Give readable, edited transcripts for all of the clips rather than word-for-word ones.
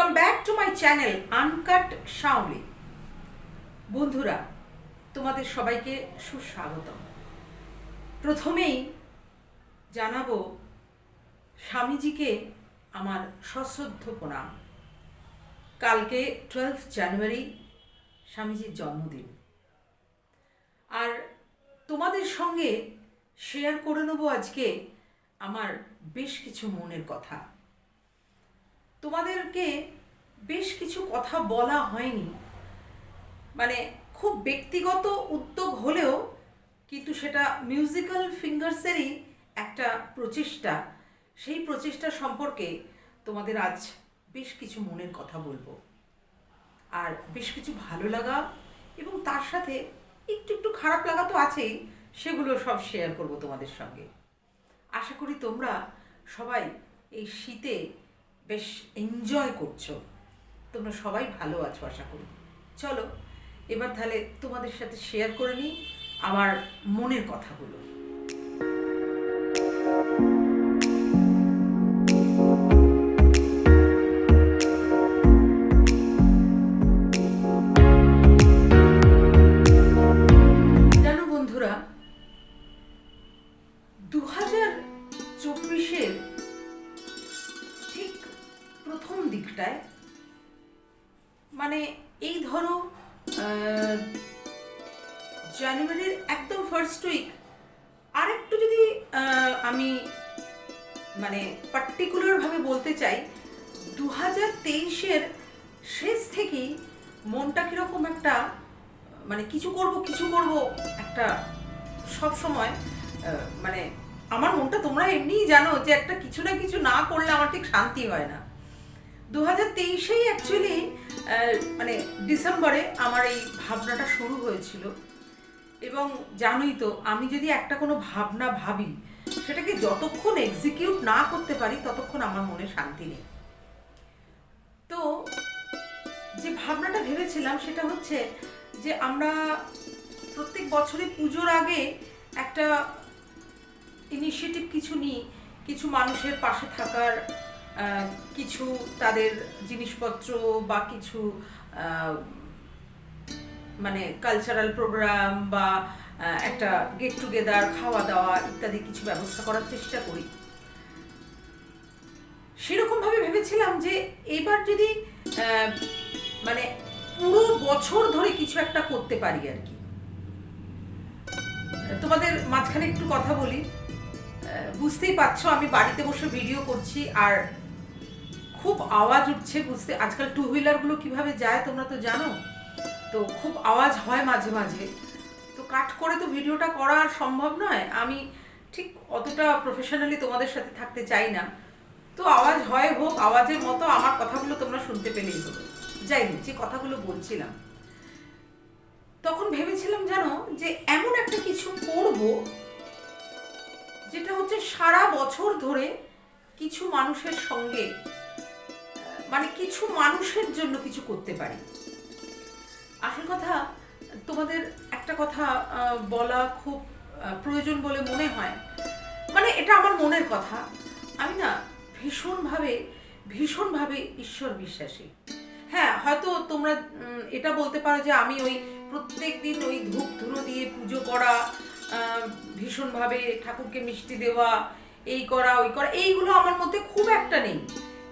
Welcome back to my channel uncut Shaoli. বন্ধুরা, তোমাদের সবাইকে সুস্বাগতম। প্রথমেই জানাবো স্বামীজিকে আমার সশ্রদ্ধ প্রণাম। কালকে 12 জানুয়ারি স্বামীজির জন্মদিন, আর তোমাদের সঙ্গে শেয়ার করে নেব আজকে আমার বেশ কিছু মনের কথা। তোমাদেরকে বেশ কিছু কথা বলা হয়নি, মানে খুব ব্যক্তিগত উদ্যোগ হলেও কিন্তু সেটা মিউজিক্যাল ফিঙ্গার্সেরই একটা প্রচেষ্টা। সেই প্রচেষ্টা সম্পর্কে তোমাদের আজ বেশ কিছু মনের কথা বলবো, আর বেশ কিছু ভালো লাগা এবং তার সাথে একটু একটু খারাপ লাগা তো আছেই, সেগুলো সব শেয়ার করব তোমাদের সঙ্গে। আশা করি তোমরা সবাই এই শীতে বেশ এনজয় করছো, তোমরা সবাই ভালো আছো আশা করি। চলো এবার তাহলে তোমাদের সাথে শেয়ার করে নিই আমার মনের কথাগুলো। জানো বন্ধুরা, 2024-এর ঠিক প্রথম দিকটায়, মানে এই ধরো জানুয়ারির একদম ফার্স্ট উইক, আর একটু যদি আমি মানে পার্টিকুলারভাবে বলতে চাই, 2023-এর শেষ থেকেই মনটা কীরকম একটা মানে কিছু করব একটা সব সময়, মানে আমার মনটা তোমরা এমনিই জানো যে একটা কিছু না কিছু না করলে আমার ঠিক শান্তি হয় না। 2023-এই অ্যাকচুয়ালি মানে ডিসেম্বরে আমার এই ভাবনাটা শুরু হয়েছিল, এবং জানোই তো আমি যদি একটা কোনো ভাবনা ভাবি, সেটাকে যতক্ষণ এক্সিকিউট না করতে পারি ততক্ষণ আমার মনে শান্তি নেই। তো যে ভাবনাটা ভেবেছিলাম সেটা হচ্ছে যে আমরা প্রত্যেক বছরে পুজোর আগে একটা ইনিশিয়েটিভ কিছু নিই, কিছু মানুষের পাশে থাকার, কিছু তাদের জিনিসপত্র বা কিছু মানে কালচারাল প্রোগ্রাম বা একটা গেট টুগেদার, খাওয়া দাওয়া ইত্যাদি কিছু ব্যবস্থা করার চেষ্টা করি। সেরকমভাবে ভেবেছিলাম যে এবার যদি মানে পুরো বছর ধরে কিছু একটা করতে পারি আর কি। তোমাদের মাঝখানে একটু কথা বলি, বুঝতেই পারছো আমি বাড়িতে বসে ভিডিও করছি আর খুব আওয়াজ উঠছে, বুঝতে আজকাল টু হুইলারগুলো কিভাবে যায় তোমরা তো জানো, তো খুব আওয়াজ হয় মাঝে মাঝে, তো কাট করে তো ভিডিওটা করা আর সম্ভব নয়। আমি ঠিক অতটা প্রফেশনালি তোমাদের সাথে থাকতে চাই না, তো আওয়াজ হয় হোক, আওয়াজের মতো আমার কথাগুলো তোমরা শুনতে পেলেই হলো। যাই হোক, যে কথাগুলো বলছিলাম, তখন ভেবেছিলাম জানো যে এমন একটা কিছু করব যেটা হচ্ছে সারা বছর ধরে কিছু মানুষের সঙ্গে, মানে কিছু মানুষের জন্য কিছু করতে পারি। আসল কথা, তোমাদের একটা কথা বলা খুব প্রয়োজন বলে মনে হয়, মানে এটা আমার মনের কথা। আমি না ভীষণভাবে ঈশ্বর বিশ্বাসী। হ্যাঁ, হয়তো তোমরা এটা বলতে পারো যে আমি ওই প্রত্যেক দিন ওই ধূপ ধুনো দিয়ে পুজো করা, ভীষণভাবে ঠাকুরকে মিষ্টি দেওয়া, এই করা ওই করা, এইগুলো আমার মধ্যে খুব একটা নেই।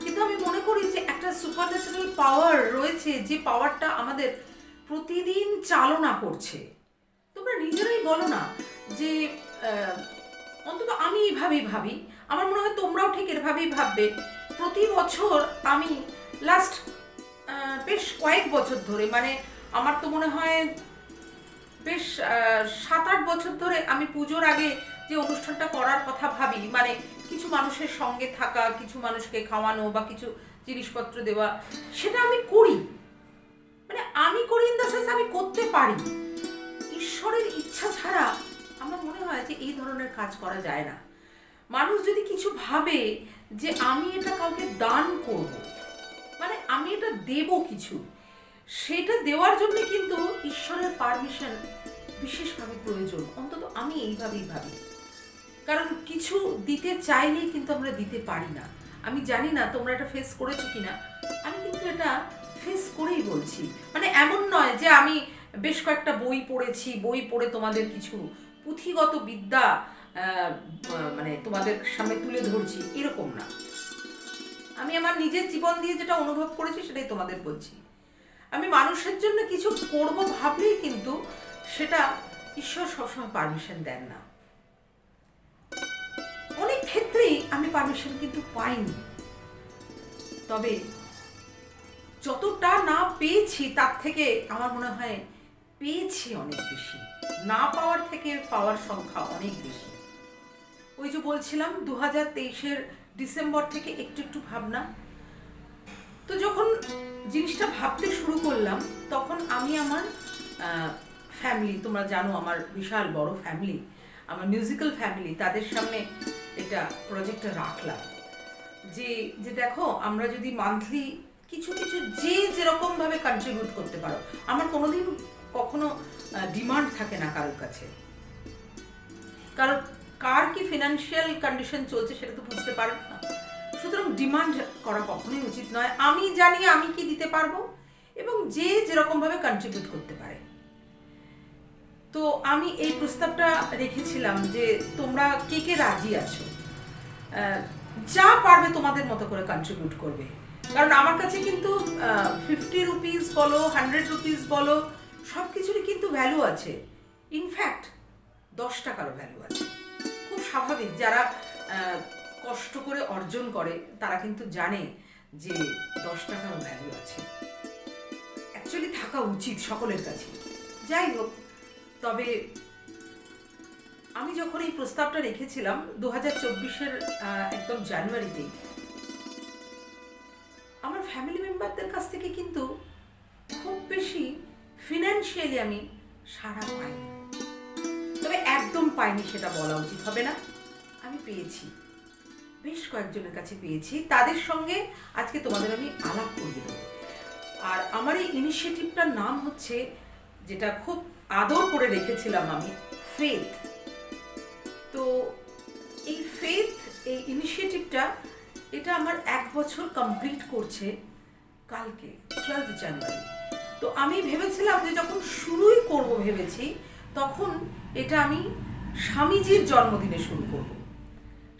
কিন্তু আমি মনে করি যে একটা সুপারন্যাচারাল পাওয়ার রয়েছে, যে পাওয়ারটা আমাদের প্রতিদিন চালনা করছে। তোমরা নিজেরাই বলো না যে অন্তত আমি এইভাবেই ভাবি, আমার মনে হয় তোমরাও ঠিক এভাবেই ভাববে। প্রতি বছর আমি লাস্ট বেশ কয়েক বছর ধরে, মানে আমার তো মনে হয় বেশ 7-8 বছর ধরে আমি পুজোর আগে যে অনুষ্ঠানটা করার কথা ভাবি, মানে কিছু মানুষের সঙ্গে থাকা, কিছু মানুষকে খাওয়ানো বা কিছু জিনিসপত্র দেওয়া, সেটা আমি করি। মানে আমি করি ইন দ্য সেন্স আমি করতে পারি। ঈশ্বরের ইচ্ছা ছাড়া আমার মনে হয় যে এই ধরনের কাজ করা যায় না। মানুষ যদি কিছু ভাবে যে আমি এটা কাউকে দান করব, মানে আমি এটা দেব কিছু, সেটা দেওয়ার জন্য কিন্তু ঈশ্বরের পারমিশন বিশেষভাবে প্রয়োজন। অন্তত আমি এইভাবেই ভাবি, কারণ কিছু দিতে চাইলেই কিন্তু আমরা দিতে পারি না। আমি জানি না তোমরা এটা ফেস করেছো কিনা, আমি কিন্তু এটা ফেস করেই বলছি। মানে এমন নয় যে আমি বেশ কয়েকটা বই পড়েছি, বই পড়ে তোমাদের কিছু পুঁথিগত বিদ্যা মানে তোমাদের সামনে তুলে ধরছি, এরকম না। আমি আমার নিজের জীবন দিয়ে যেটা অনুভব করেছি সেটাই তোমাদের বলছি। আমি মানুষের জন্য কিছু করব ভাবলেই কিন্তু সেটা ঈশ্বর সবসময় পারমিশন দেন না। অনেক ক্ষেত্রেই আমি পারমিশন কিন্তু পাইনি, তবে যতটা না পেয়েছি তার থেকে আমার মনে হয় পেয়েছি অনেক বেশি। না পাওয়ার থেকে পাওয়ার সংখ্যা অনেক বেশি। ওই যে বলছিলাম 2023-এর ডিসেম্বর থেকে একটু একটু ভাবনা। তো যখন জিনিসটা ভাবতে শুরু করলাম তখন আমি আমার ফ্যামিলি, তোমরা জানো আমার বিশাল বড় ফ্যামিলি, আমার মিউজিক্যাল ফ্যামিলি, তাদের সামনে এটা প্রজেক্টটা রাখলাম যে যে দেখো আমরা যদি মান্থলি কিছু কিছু যে যেরকমভাবে কন্ট্রিবিউট করতে পারো। আমার কোনোদিন কখনো ডিমান্ড থাকে না কারোর কাছে, কারণ কার কি ফিনান্সিয়াল কন্ডিশন চলছে সেটা তো বুঝতে পারেন না, সুতরাং ডিমান্ড করা কখনোই উচিত নয়। আমি জানি আমি কি দিতে পারবো এবং যে যেরকমভাবে কন্ট্রিবিউট করতে পারে। তো আমি এই প্রস্তাবটা রেখেছিলাম যে তোমরা কে কে রাজি আছো, যা পারবে তোমাদের মতো করে কন্ট্রিবিউট করবে। কারণ আমার কাছে কিন্তু 50 রুপিস বলো, 100 রুপিস বলো, সব কিছুরই কিন্তু ভ্যালু আছে। ইনফ্যাক্ট 10 টাকারও ভ্যালু আছে। খুব স্বাভাবিক, যারা কষ্ট করে অর্জন করে তারা কিন্তু জানে যে 10 টাকারও ভ্যালু আছে, অ্যাকচুয়ালি থাকা উচিত সকলের কাছে। যাই হোক, তবে আমি যখন এই প্রস্তাবটা রেখেছিলাম 2024-এর একদম জানুয়ারিতেই, আমার ফ্যামিলি মেম্বারদের কাছ থেকে কিন্তু খুব বেশি ফিনান্সিয়ালি আমি সাড়া পাইনি। তবে একদম পাইনি সেটা বলা উচিত হবে না, আমি পেয়েছি, বেশ কয়েকজনের কাছে পেয়েছি। তাদের সঙ্গে আজকে তোমাদের আমি আলাপ করিয়ে দেবো। আর আমার এই ইনিশিয়েটিভটার নাম হচ্ছে, যেটা খুব আদর করে রেখেছিলাম আমি, ফেথ। তো এই ফেথ, এই ইনিশিয়েটিভটা, এটা আমার 1 বছর কমপ্লিট করছে কালকে 12 জানুয়ারি। তো আমি ভেবেছিলাম যে যখন শুরুই করব ভেবেছি, তখন এটা আমি স্বামীজির জন্মদিনে শুরু করব।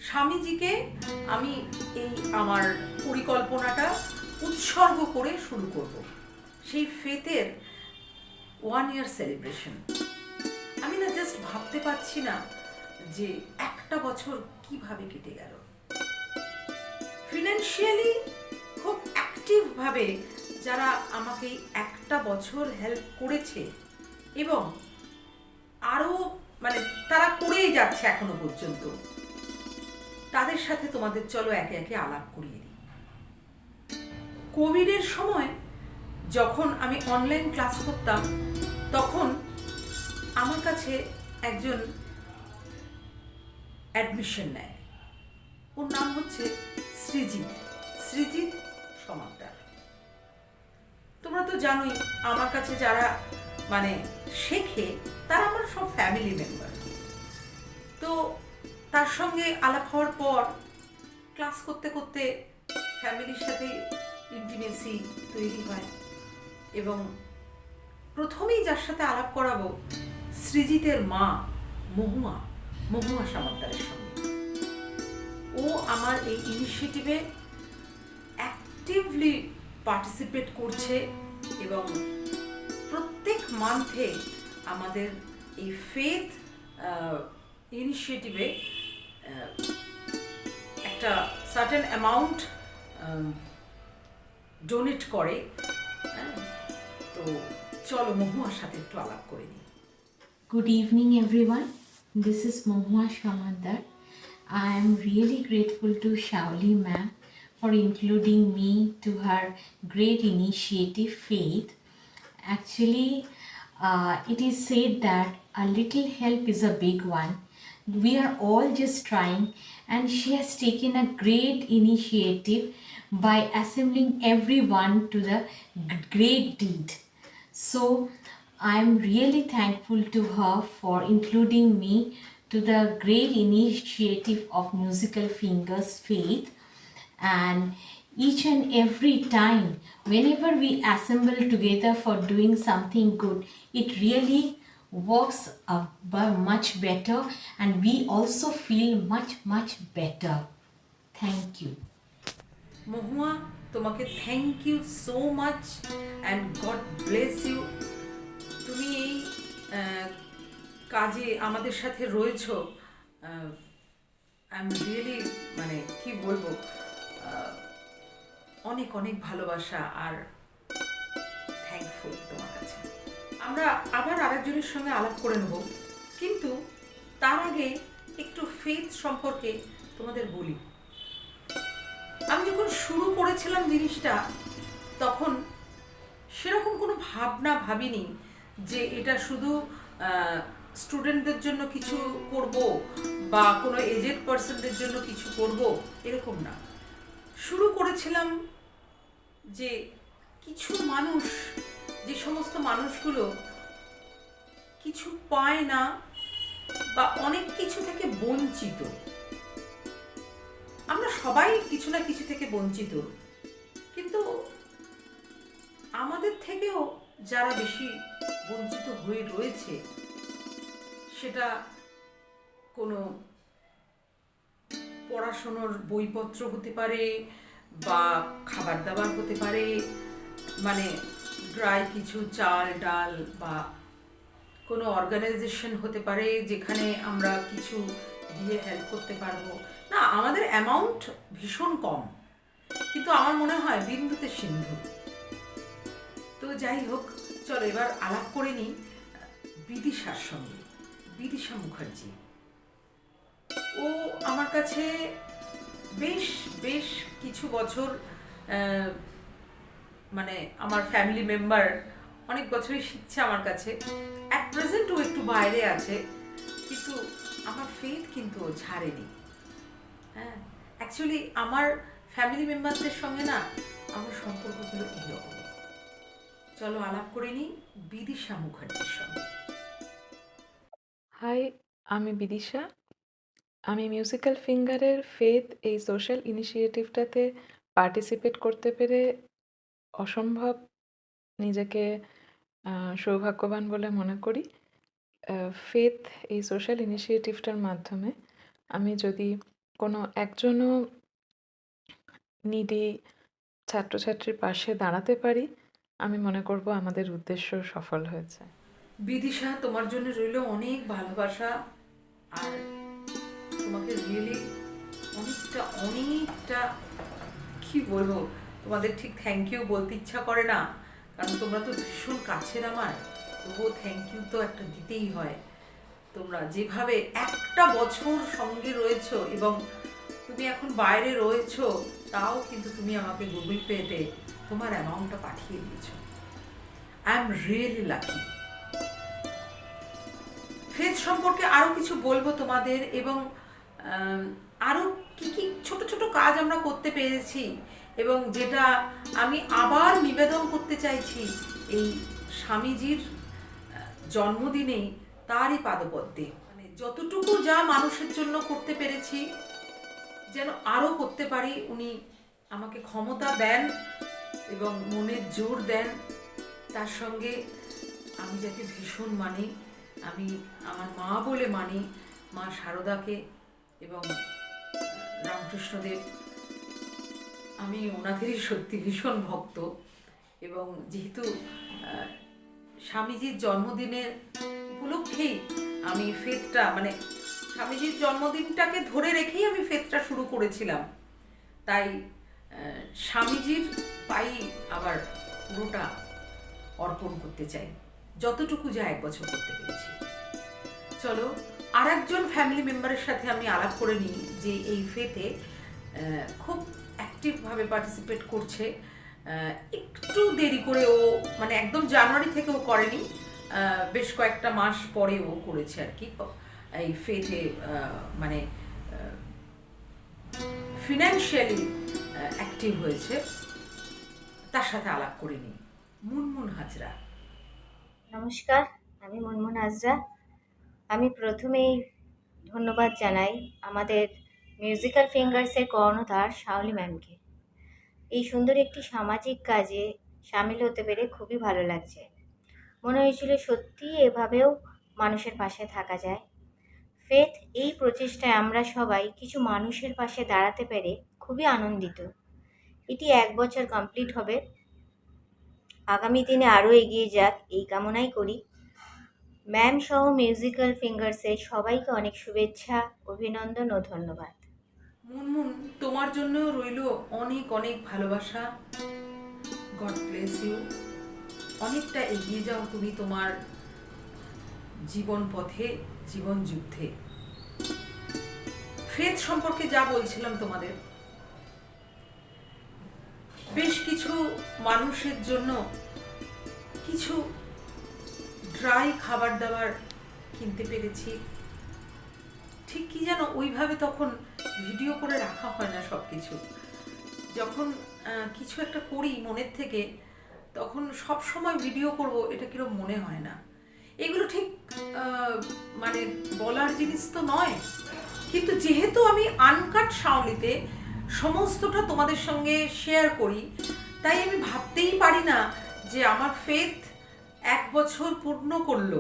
স্বামীজিকে আমি এই আমার পরিকল্পনাটা উৎসর্গ করে শুরু করব, সেই ফেথের 1 ইয়ার সেলিব্রেশন। আমি না জাস্ট ভাবতে পারছি না যে একটা বছর কিভাবে কেটে গেল। ফিনান্সিয়ালি খুব অ্যাক্টিভভাবে যারা আমাকে একটা বছর হেল্প করেছে এবং আরও মানে তারা করেই যাচ্ছে এখনো পর্যন্ত, তাদের সাথে তোমাদের চলো একে একে আলাপ করিয়ে দিই। কোভিডের সময় যখন আমি অনলাইন ক্লাস করতাম, তখন আমার কাছে একজন অ্যাডমিশন নেয়, ওর নাম হচ্ছে সৃজিত সমাদ্দার। তোমরা তো জানোই আমার কাছে যারা মানে শেখে তারা আমার সব ফ্যামিলি মেম্বার। তো তার সঙ্গে আলাপ হওয়ার পর ক্লাস করতে করতে ফ্যামিলির সাথে ইন্টিমেসি তৈরি হয় এবং প্রথমেই যার সাথে আলাপ করাবো সৃজিতের মা মহুয়া সমাদ্দারের সঙ্গে। ও আমার এই ইনিশিয়েটিভে অ্যাক্টিভলি পার্টিসিপেট করছে এবং প্রত্যেক মান্থে আমাদের এই ফেথ ইনিশিয়েটিভে একটা সার্টেন অ্যামাউন্ট ডোনেট করে। তো চলো মহুয়ার সাথে একটু আলাপ করে নিই। Good evening, everyone. This is Mohua Shamaddar. I am really grateful to Shaoli ma'am for including me to her great initiative, Faith. Actually, it is said that a little help is a big one. We are all just trying, and she has taken a great initiative by assembling everyone to the great deed. So, I am really thankful to her for including me to the great initiative of Musical Fingers Faith. And each and every time, whenever we assemble together for doing something good, it really works much better, and we also feel much better. Thank you. Mahua, তোমাকে thank you so much and God bless you. তুমি এই আহ, কাজে আমাদের সাথে রয়েছো। I am really, মানে কি বলবো, আহ, অনেক অনেক ভালোবাসা আর থ্যাঙ্কফুল তোমার কাছে। আমরা আবার আরেকজনের সঙ্গে আলাপ করে নেব, কিন্তু তার আগে একটু ফেথ সম্পর্কে তোমাদের বলি। আমি যখন শুরু করেছিলাম জিনিসটা, তখন সেরকম কোনো ভাবনা ভাবিনি যে এটা শুধু স্টুডেন্টদের জন্য কিছু করব বা কোনো এজেড পার্সনদের জন্য কিছু করব, এরকম না। শুরু করেছিলাম যে কিছু মানুষ, যে সমস্ত মানুষগুলো কিছু পায় না বা অনেক কিছু থেকে বঞ্চিত, আমরা সবাই কিছু না কিছু থেকে বঞ্চিত, কিন্তু আমাদের থেকেও যারা বেশি বঞ্চিত হয়ে রয়েছে, সেটা কোনো পড়াশোনার বইপত্র হতে পারে বা খাবার দাবার হতে পারে, মানে ড্রাই কিছু চাল ডাল, বা কোনো অর্গানাইজেশন হতে পারে যেখানে আমরা কিছু দিয়ে হেল্প করতে পারবো। না, আমাদের অ্যামাউন্ট ভীষণ কম, কিন্তু আমার মনে হয় বিন্দুতে সিন্ধু। তো যাই হোক, চলো এবার আলাপ করে নিই বিদিশার সঙ্গে। বিদিশা মুখার্জি, ও আমার কাছে বেশ বেশ কিছু বছর, মানে আমার ফ্যামিলি মেম্বার, অনেক বছরই শিখছে আমার কাছে। অ্যাট প্রেজেন্ট ও একটু বাইরে আছে, কিন্তু আমার ফেথ কিন্তু ও ছাড়েনি। হ্যাঁ, অ্যাকচুয়ালি আমার ফ্যামিলি মেম্বারদের সঙ্গে না আমার সম্পর্কগুলো এইরকম। চলো আলাপ করে নিই বিদিশা মুখার্জির সঙ্গে। হাই, আমি বিদিশা। আমি মিউজিক্যাল ফিঙ্গারের ফেথ এই সোশ্যাল ইনিশিয়েটিভটাতে পার্টিসিপেট করতে পেরে অসম্ভব নিজেকে সৌভাগ্যবান বলে মনে করি। ফেথ এই সোশ্যাল ইনিশিয়েটিভটার মাধ্যমে আমি যদি কোনো একজনও নিডি ছাত্রছাত্রীর পাশে দাঁড়াতে পারি, আমি মনে করব আমাদের উদ্দেশ্য সফল হয়েছে। বিদিশা, তোমার জন্য রইল অনেক ভালোবাসা, আর তোমাকে রিয়েলি অনেকটা কি বলবো, তোমাদের ঠিক থ্যাংক ইউ বলতে ইচ্ছা করে না, কারণ তোমরা তো ভীষণ কাছের আমার। তবুও থ্যাংক ইউ তো একটা দিতেই হয়। তোমরা যেভাবে একটা বছর সঙ্গে রয়েছো এবং তুমি এখন বাইরে রয়েছো, তাও কিন্তু তুমি আমাকে গুগল পেতে তোমার অ্যামাউন্টটা পাঠিয়ে দিয়েছো। I am really lucky. Faith সম্পর্কে আরও কিছু বলবো তোমাদের, এবং আরও কি কি ছোট ছোট কাজ আমরা করতে পেরেছি, এবং যেটা আমি আবার নিবেদন করতে চাইছি এই স্বামীজির জন্মদিনে, তারই পাদপদ্মে, মানে যতটুকু যা মানুষের জন্য করতে পেরেছি যেন আরও করতে পারি। উনি আমাকে ক্ষমতা দেন এবং মনের জোর দেন, তার সঙ্গে আমি যাকে ভীষণ মানি, আমি আমার মা বলে মানি মা শারদাকে এবং রামকৃষ্ণদেব। আমি ওনাদেরই সত্যি ভীষণ ভক্ত, এবং যেহেতু স্বামীজির জন্মদিনের উপলক্ষেই আমি ফেথটা, মানে স্বামীজির জন্মদিনটাকে ধরে রেখেই আমি ফেথটা শুরু করেছিলাম, তাই স্বামীজির পাই আবার পুরোটা অর্পণ করতে চাই, যতটুকু যা এক বছর করতে পেরেছি। চলো আর একজন ফ্যামিলি মেম্বারের সাথে আমি আলাপ করে নিই, যে এই ফেতে খুব অ্যাক্টিভভাবে পার্টিসিপেট করছে। একটু দেরি করে ও, মানে একদম জানুয়ারি থেকে ও করেনি, বেশ কয়েকটা মাস পরে ও করেছে আর কি এই ফেতে, মানে ফিনান্সিয়ালি অ্যাক্টিভ হয়েছে। তার সাথে আলাপ করে নিই। মুনমুন হাজরা। নমস্কার, আমি মুনমুন হাজরা। আমি প্রথমেই ধন্যবাদ জানাই আমাদের মিউজিক্যাল ফিঙ্গার্সের কর্ণধার শাওলি ম্যামকে। এই সুন্দর একটি সামাজিক কাজে সামিল হতে পেরে খুবই ভালো লাগছে। মনে হয়েছিল সত্যিই এভাবেও মানুষের পাশে থাকা যায়। ফেথ এই প্রচেষ্টায় আমরা সবাই কিছু মানুষের পাশে দাঁড়াতে পেরে খুবই আনন্দিত। এটি 1 বছর কমপ্লিট হবে। আগামী দিনে আরও এগিয়ে যাক এই কামনাই করি। ম্যাম সহ মিউজিক্যাল ফিঙ্গার্সের সবাইকে অনেক শুভেচ্ছা, অভিনন্দন ও ধন্যবাদ। মুনমুন, তোমার জন্যও রইল অনেক অনেক ভালোবাসা। God bless you. অনেকটা এগিয়ে যাও তুমি তোমার জীবন পথে, জীবন যুদ্ধে। ফেথ সম্পর্কে যা বলছিলাম তোমাদের, বেশ কিছু মানুষের জন্য কিছু ড্রাই খাবার দাবার কিনতে পেরেছি। ঠিক কি যেন ওইভাবে তখন ভিডিও করে রাখা হয় না সব কিছু। যখন কিছু একটা করি মনের থেকে, তখন সব সময় ভিডিও করব এটা কিরকম মনে হয় না। এগুলো ঠিক মানে বলার জিনিস তো নয়, কিন্তু যেহেতু আমি আনকাট শাওলিতে সমস্তটা তোমাদের সঙ্গে শেয়ার করি, তাই আমি ভাবতেই পারি না যে আমার ফেথ 1 বছর পূর্ণ করলো।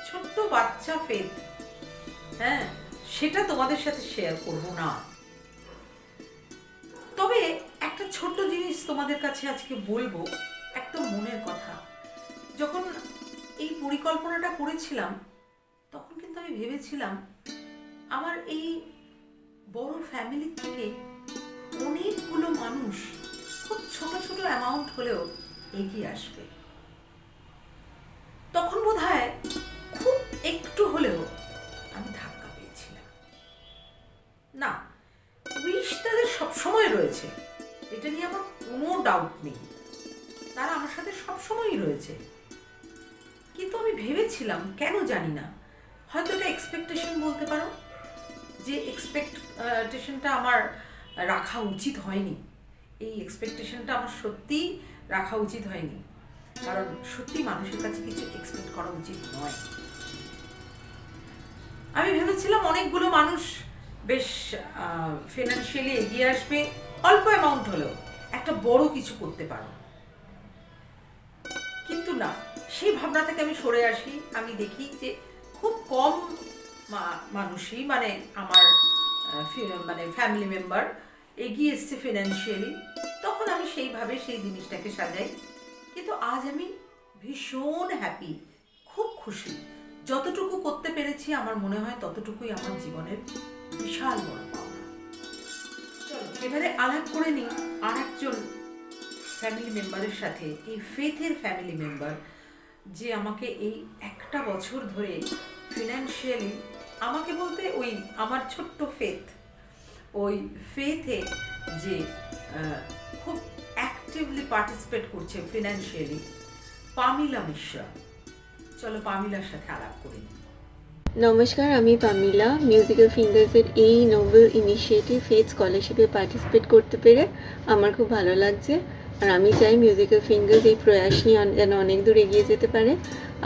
ছোট্ট বাচ্চা ফেথ, হ্যাঁ, সেটা তোমাদের সাথে শেয়ার করব না। তবে একটা ছোট্ট জিনিস তোমাদের কাছে আজকে বলবো, একদম মনের কথা। যখন এই পরিকল্পনাটা করেছিলাম, তখন কিন্তু আমি ভেবেছিলাম আমার এই বড় ফ্যামিলি থেকে অনেকগুলো মানুষ খুব ছোট ছোট অ্যামাউন্ট হলেও এগিয়ে আসবে। তখন বোধহয় খুব একটু হলেও আমি ধাক্কা পেয়েছিলাম। না, উইশ তাদের সবসময় রয়েছে, এটা নিয়ে আমার কোনো ডাউট নেই। তারা আমার সাথে সবসময়ই রয়েছে। কিন্তু আমি ভেবেছিলাম, কেন জানি না, হয়তো এটা এক্সপেকটেশন বলতে পারো, যে এক্সপেকটেশনটা আমার রাখা উচিত হয়নি। এই এক্সপেকটেশনটা আমার সত্যিই রাখা উচিত হয়নি, কারণ সত্যি মানুষের কাছে কিছু এক্সপেক্ট করা উচিত নয়। আমি ভেবেছিলাম অনেকগুলো মানুষ বেশ ফিনান্সিয়ালি এগিয়ে আসবে, অল্প অ্যামাউন্ট হলেও একটা বড় কিছু করতে পারো। কিন্তু না, সেই ভাবনা থেকে আমি সরে আসি। আমি দেখি যে খুব কম মানুষই, মানে আমার মানে ফ্যামিলি মেম্বার এগিয়ে এসছে ফিনান্সিয়ালি, তখন আমি সেইভাবে সেই জিনিসটাকে সাজাই। কিন্তু আজ আমি ভীষণ হ্যাপি, খুব খুশি। যতটুকু করতে পেরেছি আমার মনে হয় ততটুকুই আমার জীবনের বিশাল বড় পাওনা। চলো এবারে আলাপ করে নিই আর একজন ফ্যামিলি মেম্বারের সাথে, এই ফেথের ফ্যামিলি মেম্বার, যে আমাকে এই 1 বছর ধরে ফিনান্সিয়ালি, আমাকে বলতে ওই আমার ছোট্ট ফেথ, ওই ফেথে যে খুব অ্যাক্টিভলি পার্টিসিপেট করছে ফিনান্সিয়ালি, পামিলা মিশ্রা। চলো পামিলার সাথে আলাপ করি। নমস্কার, আমি পামিলা। মিউজিক্যাল ফিঙ্গার্সের এই নোবেল ইনিশিয়েটিভ ফেথ স্কলারশিপে পার্টিসিপেট করতে পেরে আমার খুব ভালো লাগছে। আর আমি চাই মিউজিক্যাল ফিঙ্গার্স এই প্রয়াস নিয়ে যেন অনেক দূর এগিয়ে যেতে পারে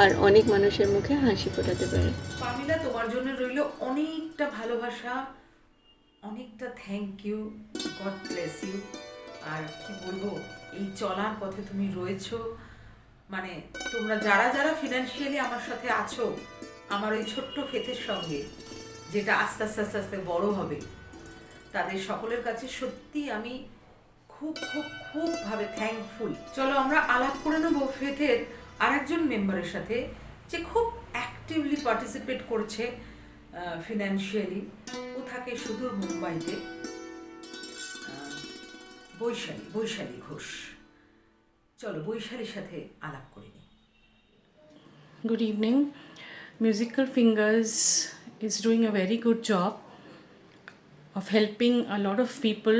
আর অনেক মানুষের মুখে হাসি ফোটাতে পারে। পামিলা, তোমার জন্য রইল অনেকটা ভালোবাসা, অনেকটা thank you, God bless you. আর কি বলবো, এই চলার পথে তুমি রয়েছো, মানে তোমরা যারা যারা ফিনান্সিয়ালি আমার সাথে আছো, আমার ওই ছোট্ট ফেথের সঙ্গে, যেটা আস্তে আস্তে আস্তে আস্তে বড় হবে, তাদের সকলের কাছে সত্যি আমি খুব খুব খুবভাবে থ্যাঙ্কফুল। চলো আমরা আলাপ করে নেব ফেথের আরেকজন মেম্বারের সাথে, যে খুব অ্যাক্টিভলি পার্টিসিপেট করছে ফিনান্সিয়ালি। ও থাকে সুদূর মুম্বাইতে, বৈশালী ঘোষ। চলো বৈশালীর সাথে আলাপ করে নিই। Good evening. Musical Fingers is doing a very good job of helping a lot of people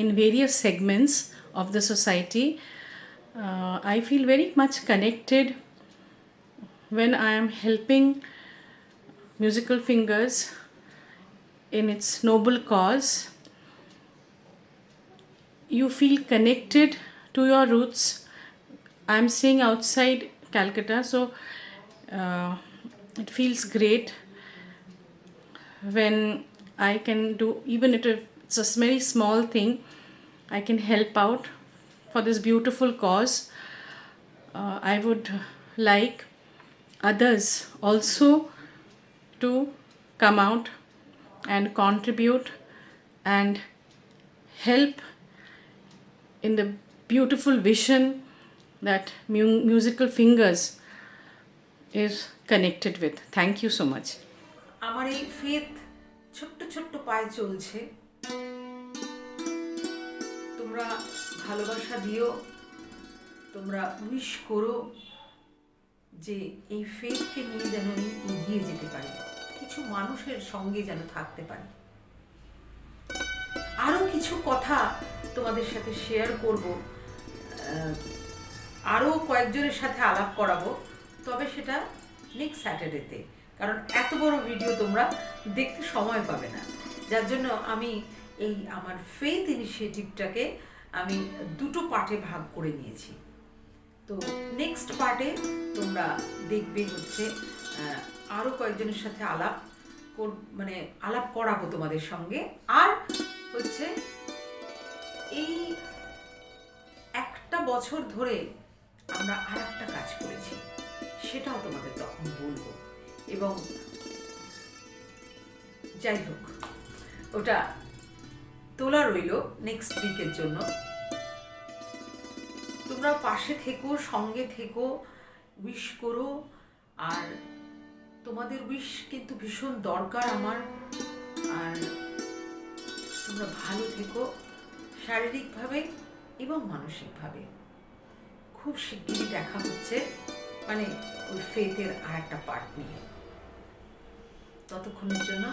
in various segments of the society. I feel very much connected when I am helping Musical Fingers in its noble cause. You feel connected to your roots. I'm staying outside Calcutta, so it feels great when I can do, even if it's a very small thing, I can help out for this beautiful cause. I would like others also to come out and contribute and help in the beautiful vision that Musical Fingers is connected with. Thank you so much. আমার এই faith ছোট্ট ছোট্ট পায়ে চলছে, তোমরা ভালোবাসা দিও, তোমরা উইশ করো যে এই ফেথকে নিয়ে যেন আমি এগিয়ে যেতে পারি, কিছু মানুষের সঙ্গে যেন থাকতে পারি। আরও কিছু কথা তোমাদের সাথে শেয়ার করব, আরও কয়েকজনের সাথে আলাপ করাবো, তবে সেটা নেক্সট স্যাটারডেতে, কারণ এত বড় ভিডিও তোমরা দেখতে সময় পাবে না। যার জন্য আমি এই আমার ফেথ ইনিশিয়েটিভটাকে আমি দুটো পার্টে ভাগ করে নিয়েছি। তো নেক্সট পার্টে তোমরা দেখবে হচ্ছে আরও কয়েকজনের সাথে আলাপ করাবো তোমাদের সঙ্গে। আর হচ্ছে এই একটা বছর ধরে আমরা আর একটা কাজ করেছি, সেটাও তোমাদের তখন বলবো। এবং যাই হোক, ওটা তোলা রইল নেক্সট উইকের জন্য। তোমরা পাশে থেকো, সঙ্গে থেকো, উইশ করো। আর তোমাদের উইশ কিন্তু ভীষণ দরকার আমার। আর তোমরা ভালো থেকো শারীরিকভাবে এবং মানসিকভাবে। খুব শিগগিরই দেখা হচ্ছে ওই ফেথের আর একটা পার্ট নিয়ে। ততক্ষণের জন্য